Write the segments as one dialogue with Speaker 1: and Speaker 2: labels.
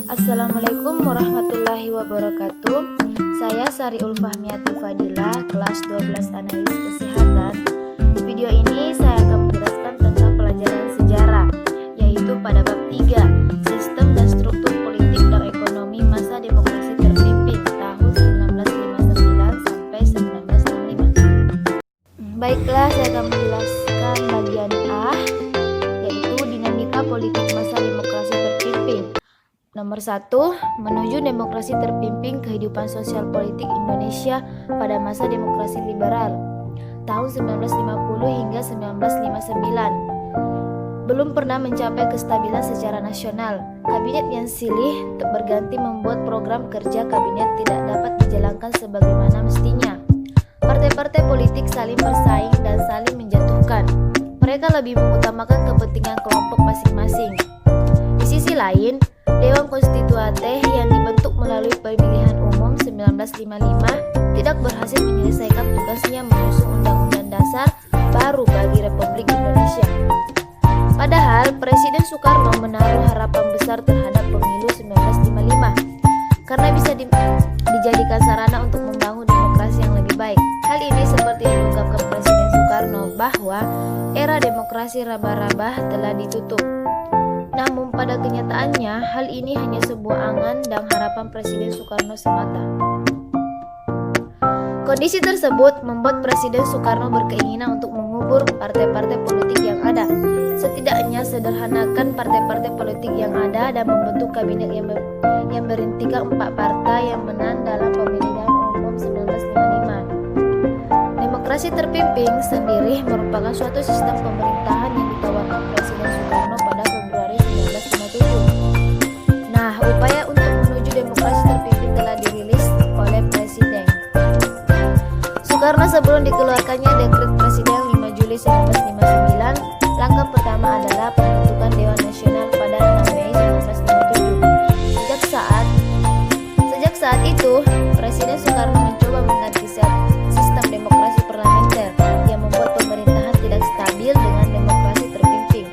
Speaker 1: Assalamualaikum warahmatullahi wabarakatuh. Saya Sari Ulfahmiati Fadila, kelas 12 Analis Kesehatan. Di video ini saya akan menjelaskan tentang pelajaran sejarah, yaitu pada bab 3, Sistem dan Struktur Politik dan Ekonomi Masa Demokrasi Terpimpin tahun 1959 sampai 1965. Baiklah, saya akan menjelaskan bagian A, yaitu dinamika politik masa demokrasi terpimpin. Nomor 1, menuju demokrasi terpimpin kehidupan sosial politik Indonesia pada masa demokrasi liberal tahun 1950 hingga 1959. Belum pernah mencapai kestabilan secara nasional. Kabinet yang silih berganti membuat program kerja kabinet tidak dapat dijalankan sebagaimana mestinya. Partai-partai politik saling bersaing dan saling menjatuhkan. Mereka lebih mengutamakan kepentingan kelompok masing-masing. Di sisi lain, Dewan Konstituante yang dibentuk melalui pemilihan umum 1955 tidak berhasil menyelesaikan tugasnya menyusun Undang-Undang Dasar baru bagi Republik Indonesia. Padahal Presiden Soekarno menaruh harapan besar terhadap pemilu 1955 karena bisa dijadikan sarana untuk membangun demokrasi yang lebih baik. Hal ini seperti yang diungkapkan Presiden Soekarno bahwa era demokrasi raba-raba telah ditutup. Namun pada kenyataannya, hal ini hanya sebuah angan dan harapan Presiden Soekarno semata. Kondisi tersebut membuat Presiden Soekarno berkeinginan untuk mengubur partai-partai politik yang ada. Setidaknya sederhanakan partai-partai politik yang ada dan membentuk kabinet yang berintikan 4 partai yang menang dalam pemilihan umum 1955. Demokrasi terpimpin sendiri merupakan suatu sistem pemerintahan yang ditawarkan Presiden Soekarno pada Februari 1957. Nah, upaya untuk menuju demokrasi terpimpin telah dirilis oleh Presiden Soekarno sebelum dikeluarkannya Dekret Presiden 5 Juli 1959. Langkah pertama adalah pembentukan Dewan Nasional pada 6 Mei 1957. Sejak saat itu, Presiden Soekarno mencoba mengganti sistem demokrasi parlementer yang membuat pemerintahan tidak stabil dengan demokrasi terpimpin.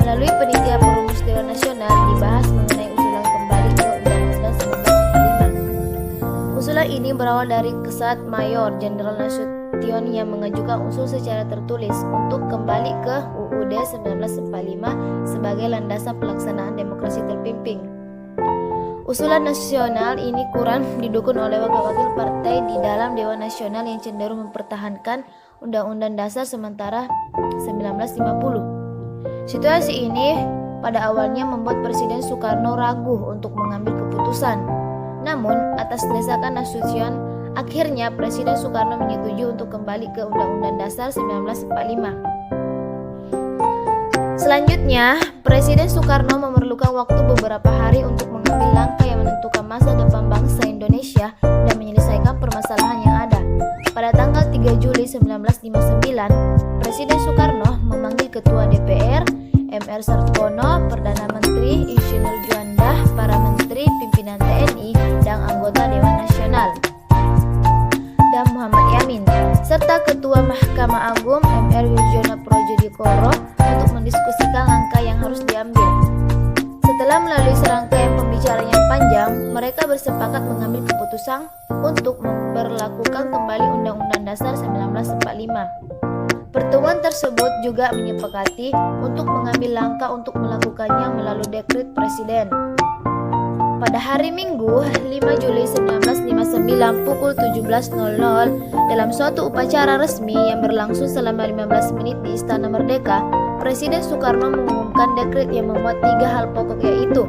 Speaker 1: Melalui panitia perumus Dewan Nasional dibahas mengenai usulan kembali ke Undang-Undang 1945. Usulan ini berawal dari Kesat Mayor Jenderal Nasution yang mengajukan usul secara tertulis untuk kembali ke UUD 1945 sebagai landasan pelaksanaan demokrasi terpimpin. Usulan nasional ini kurang didukung oleh wakil-wakil partai di dalam Dewan Nasional yang cenderung mempertahankan Undang-Undang Dasar sementara 1950. Situasi ini pada awalnya membuat Presiden Soekarno ragu untuk mengambil keputusan. Namun, atas desakan Nasution, akhirnya Presiden Soekarno menyetujui untuk kembali ke Undang-Undang Dasar 1945. Selanjutnya, Presiden Soekarno memerlukan waktu beberapa hari untuk mengambil langkah yang menentukan masa depan bangsa Indonesia dan menyelesaikan permasalahan yang ada. Pada tanggal 3 Juli 1959, Presiden Soekarno memanggil Ketua DPR, M.R. Sartono, Perdana Menteri, Insinyur Juanda, para menteri, pimpinan TNI, dan anggota Dewan Nasional, dan Muhammad Yamin, serta Ketua Mahkamah Agung, M.R. Wirjono Prodjodikoro, untuk mendiskusikan langkah yang harus diambil. Setelah melalui serangkaian pembicaraan yang panjang, mereka bersepakat mengambil keputusan untuk memberlakukan kembali Undang-Undang Dasar 1945. Pertemuan tersebut juga menyepakati untuk mengambil langkah untuk melakukannya melalui dekret Presiden. Pada hari Minggu, 5 Juli 1959 pukul 17.00, dalam suatu upacara resmi yang berlangsung selama 15 menit di Istana Merdeka, Presiden Soekarno mengumumkan dekret yang memuat 3 hal pokok, yaitu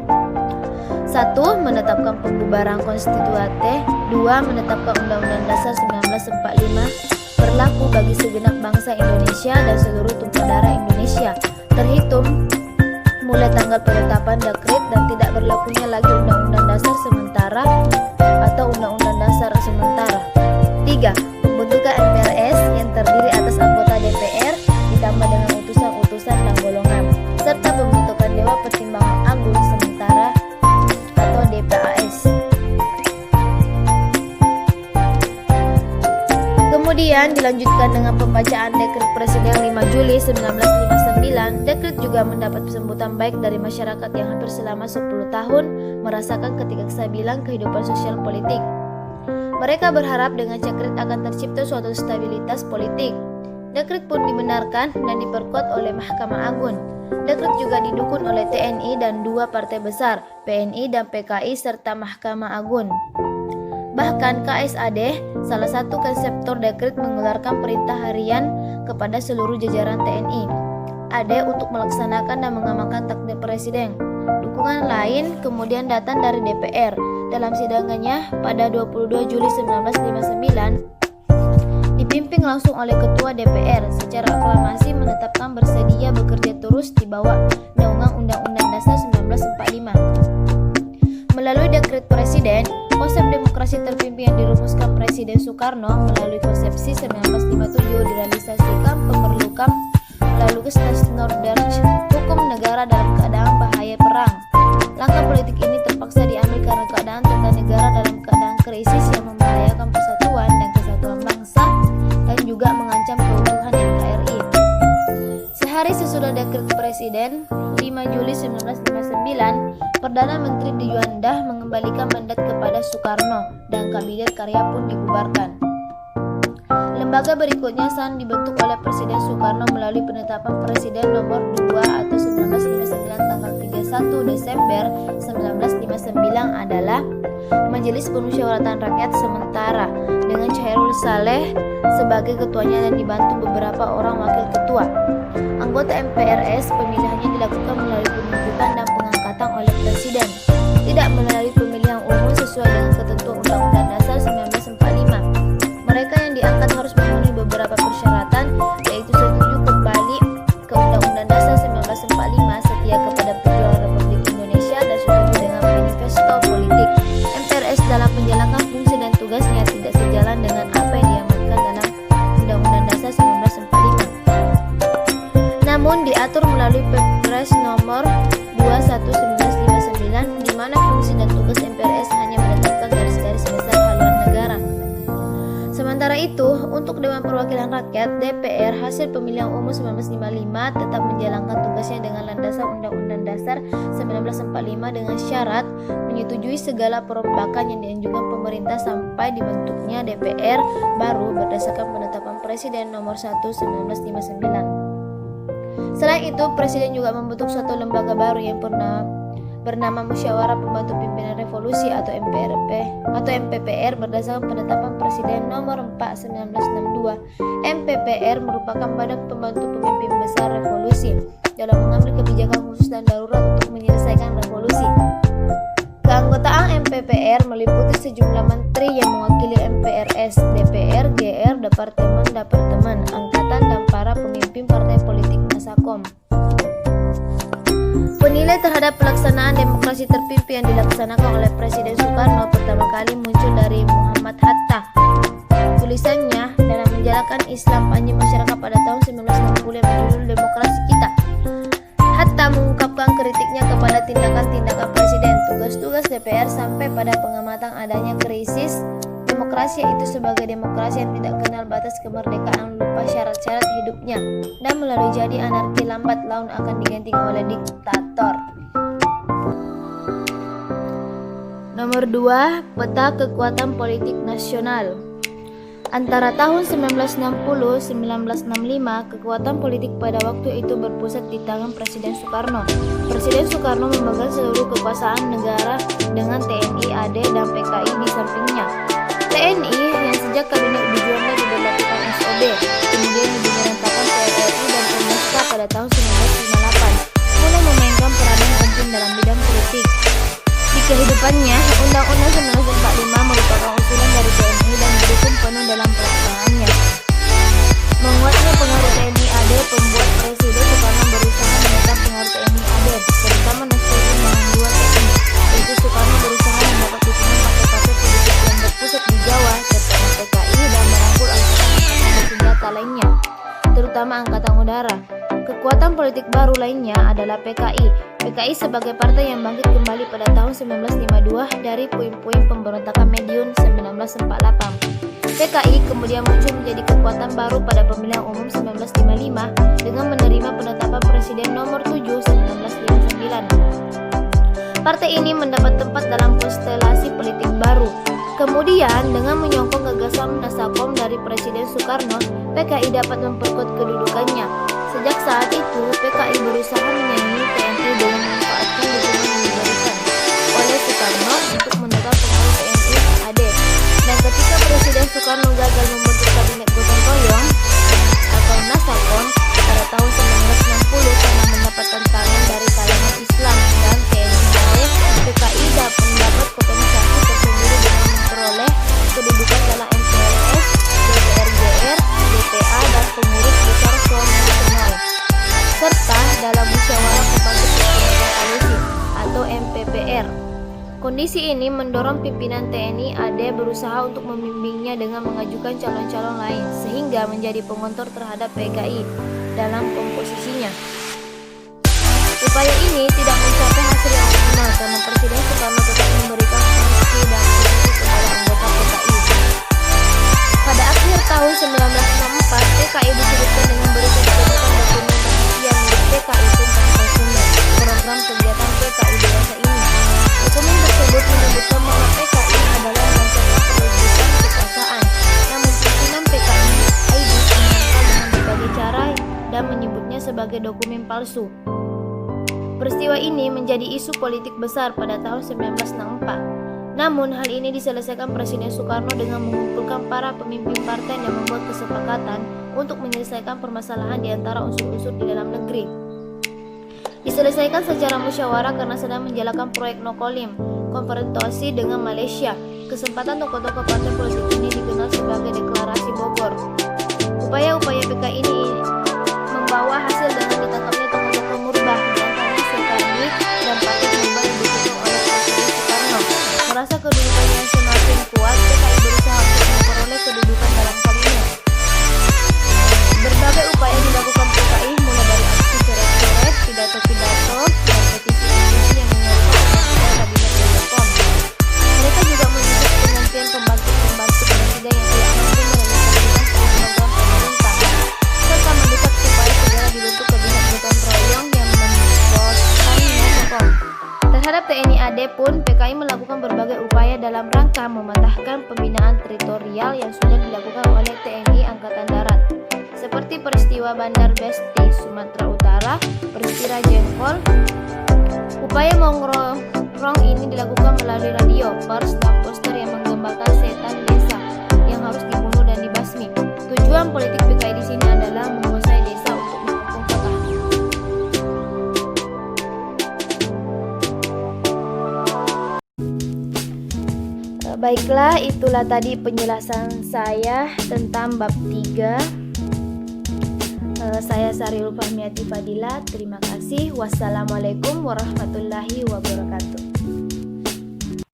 Speaker 1: 1. Menetapkan pembubaran konstituante. 2. Menetapkan Undang-Undang Dasar 1945 berlaku bagi segenap bangsa Indonesia dan seluruh tumpah darah Indonesia, terhitung mulai tanggal penetapan dekret dan tidak berlakunya lagi Undang-Undang Dasar sementara atau Undang-Undang Dasar sementara. 3. Pembentukan MPRS yang terdiri atas anggota DPR ditambah dengan utusan-utusan dan golongan, serta pembentukan Dewan Pertimbangan Agung sementara atau DPAS. Kemudian Kemudian dilanjutkan dengan pembacaan Dekret Presiden 5 Juli 1959. Dekret juga mendapat sambutan baik dari masyarakat yang hampir selama 10 tahun merasakan ketidakstabilan kehidupan sosial politik. Mereka berharap dengan dekret akan tercipta suatu stabilitas politik. Dekret pun dibenarkan dan diperkuat oleh Mahkamah Agung. Dekret juga didukung oleh TNI dan dua partai besar, PNI dan PKI serta Mahkamah Agung. Bahkan KSAD, salah satu konseptor dekret, mengeluarkan perintah harian kepada seluruh jajaran TNI AD untuk melaksanakan dan mengamankan takdir presiden. Dukungan lain kemudian datang dari DPR. Dalam sidangannya pada 22 Juli 1959, dipimpin langsung oleh Ketua DPR, secara aklamasi menetapkan bersedia bekerja terus di bawah Undang-Undang Dasar 1945. Melalui dekret presiden, konsep demokrasi terpimpin yang dirumuskan Presiden Soekarno melalui konsepsi 1957 direalisasikan memerlukan melalui Staatsnoodrecht, hukum negara dalam keadaan bahaya perang. Langkah politik ini terpaksa diambil karena keadaan tata negara dalam keadaan krisis yang membahayakan persatuan dan kesatuan bangsa dan juga mengancam keutuhan NKRI. Sehari sesudah dekret Presiden 5 Juli 1959, Perdana Menteri Juanda mengembalikan mandat kepada Soekarno dan Kabinet Karya pun dibubarkan. Lembaga berikutnya dibentuk oleh Presiden Soekarno melalui penetapan Presiden nomor 2 atau 1959 tanggal 31 Desember 1959 adalah Majelis Permusyawaratan Rakyat Sementara dengan Chairul Saleh sebagai ketuanya dan dibantu beberapa orang wakil ketua. Anggota MPRS pemilihannya dilakukan melalui penunjukan dan pengangkatan oleh Presiden, tidak melalui pemilihan umum sesuai dengan ketentuan Undang-Undang Dasar 1945. Mereka yang diangkat harus memenuhi beberapa persyaratan, yaitu setuju kembali ke Undang-Undang Dasar 1945, setia kepada perjuangan Republik Indonesia, dan setuju dengan manifesto politik. MPRS dalam menjalankan fungsi dan tugasnya tidak sejalan dengan apa yang diamankan dalam Undang-Undang Dasar 1945. Namun diatur melalui Perpres nomor 21/1959, di mana fungsi dan tugas MPRS hanya menetapkan garis-garis besar haluan negara. Sementara itu, untuk Dewan Perwakilan Rakyat DPR hasil pemilihan umum 1955 tetap menjalankan tugasnya dengan landasan Undang-Undang Dasar 1945 dengan syarat menyetujui segala perombakan yang dianjurkan pemerintah sampai dibentuknya DPR baru berdasarkan penetapan Presiden nomor 1 1959. Selain itu, Presiden juga membentuk suatu lembaga baru yang bernama Musyawarah Pembantu Pimpinan Revolusi atau MPPR berdasarkan penetapan Presiden nomor 4 1962. MPPR merupakan badan pembantu pemimpin besar revolusi dalam mengambil kebijakan khusus dan darurat untuk menyelesaikan revolusi. Keanggotaan MPPR meliputi sejumlah menteri yang mewakili MPRS, DPR, GR, departemen, angkatan, dan para pemimpin partai politik Masakom. Penilai terhadap pelaksanaan demokrasi terpimpin yang dilaksanakan oleh Presiden Soekarno pertama kali muncul dari Muhammad Hatta. Tulisannya dalam menjalankan Islam Panji Masyarakat pada tahun 1960 yang berjudul Demokrasi Kita. Hatta mengungkapkan kritiknya kepada tindakan-tindakan Presiden, tugas-tugas DPR sampai pada pengamatan adanya krisis demokrasi, yaitu sebagai demokrasi yang tidak kenal batas kemerdekaan, lupa syarat-syarat hidupnya, dan melalui jadi anarki lambat laun akan digantikan oleh diktator. Nomor 2, peta kekuatan politik nasional. Antara tahun 1960-1965, kekuatan politik pada waktu itu berpusat di tangan Presiden Soekarno. Presiden Soekarno memegang seluruh kekuasaan negara dengan TNI, AD, dan PKI di sampingnya. TNI yang sejak Kabinet Juanda diberlakukan SOB, kemudian diberhentikan PRRI dan Pemuska pada tahun 1958, mulai memainkan peranan penting dalam bidang politik. Di kehidupannya, Undang-Undang 1945 merupakan usulan dari TNI dan didukung penuh dalam pelaksanaannya. Menguatnya pengaruh TNI AD membuat Presiden Soekarno berusaha menekan pengaruh TNI AD, terutama Nasruddin yang dua TNI. Yaitu Soekarno berusaha mendapat dukungan partai-partai politik yang berpusat di Jawa, terutama PKI, dan merangkul angkatan bersenjata lainnya, terutama Angkatan Udara. Kekuatan politik baru lainnya adalah PKI. PKI sebagai partai yang bangkit kembali pada tahun 1952 dari puing-puing pemberontakan Madiun 1948. PKI kemudian muncul menjadi kekuatan baru pada pemilihan umum 1955 dengan menerima penetapan Presiden nomor 7 1959. Partai ini mendapat tempat dalam konstelasi politik baru. Kemudian, dengan menyokong gagasan Nasakom dari Presiden Soekarno, PKI dapat memperkuat kedudukannya. Sejak saat itu, PKI berusaha menyaingi TNI dengan memanfaatkan dukungan yang diberikan oleh Soekarno untuk menetap pengurus TNI AD. Dan ketika Presiden Soekarno gagal membentuk kabinet gotong royong atau Nasakom pada tahun 1960 karena mendapat tantangan dari kalangan Islam dan TNI AD, PKI dapat mendapat kompensasi tersendiri dengan memperoleh kedudukan dalam MPLS, DPR-GR, DPA, dan pengurus besar Front Nasional, serta dalam Musyawarah Pembangkit Revolusi atau MPPR. Kondisi ini mendorong pimpinan TNI AD berusaha untuk membimbingnya dengan mengajukan calon-calon lain, sehingga menjadi pengontor terhadap PKI dalam komposisinya. Upaya ini tidak mencapai hasil yang optimal karena Presiden Soekarno tetap memberikan kursi dan posisi kepada anggota PKI. Pada akhir tahun 1964, PKI disebutkan dengan berikan dokumen rahasia milik PKI tentang konsumen program kegiatan PKI dewasa ini. Dokumen tersebut menyebutkan bahwa PKI adalah merancangkan perwujudan kekuasaan, namun pimpinan PKI menyangkal dengan berbagai cara dan menyebutnya sebagai dokumen palsu. Peristiwa ini menjadi isu politik besar pada tahun 1964. Namun hal ini diselesaikan Presiden Soekarno dengan mengumpulkan para pemimpin partai dan membuat kesepakatan untuk menyelesaikan permasalahan di antara unsur-unsur di dalam negeri. Diselesaikan secara musyawarah karena sedang menjalankan proyek Nokolim, konfrontasi dengan Malaysia. Kesempatan tokoh-tokoh partai politik ini dikenal sebagai Deklarasi Bogor. Upaya-upaya PKI ini membawa hasil dengan ditangkapnya tokoh-tokoh Murbah, di antaranya Soekarno dan partai Murbah yang didukung oleh Presiden Soekarno. Merasa kedudukannya yang semakin kuat, PKI berusaha untuk memperoleh kedudukan dalam kabinet. Berbagai upaya dilakukan PKI mulai dari aksi coret-coret, pidato-pidato, dan petisi-petisi yang menyerukan pembentukan kabinet Nasakom. Mereka juga menuntut penggantian pembantu-pembantu presiden yang tidak mampu merealisasikan program pemerintah, serta mendesak supaya segera dibentuk kabinet gotong royong yang membolehkan Nasakom. Terhadap TNI AD pun, PKI melakukan berbagai upaya dalam rangka mematahkan pembinaan teritorial yang sudah dilakukan oleh TNI Angkatan Darat, seperti peristiwa Bandar Besti, Sumatera Utara, peristiwa Jempol. Upaya mengongrong ini dilakukan melalui radio, pers, dan poster yang menggambarkan setan desa yang harus dibunuh dan dibasmi. Tujuan politik PKI di sini adalah menguasai desa untuk mengepung kota. Baiklah, itulah tadi penjelasan saya tentang bab 3. Saya Sariul Fahmiati Fadila. Terima kasih. Wassalamualaikum warahmatullahi wabarakatuh.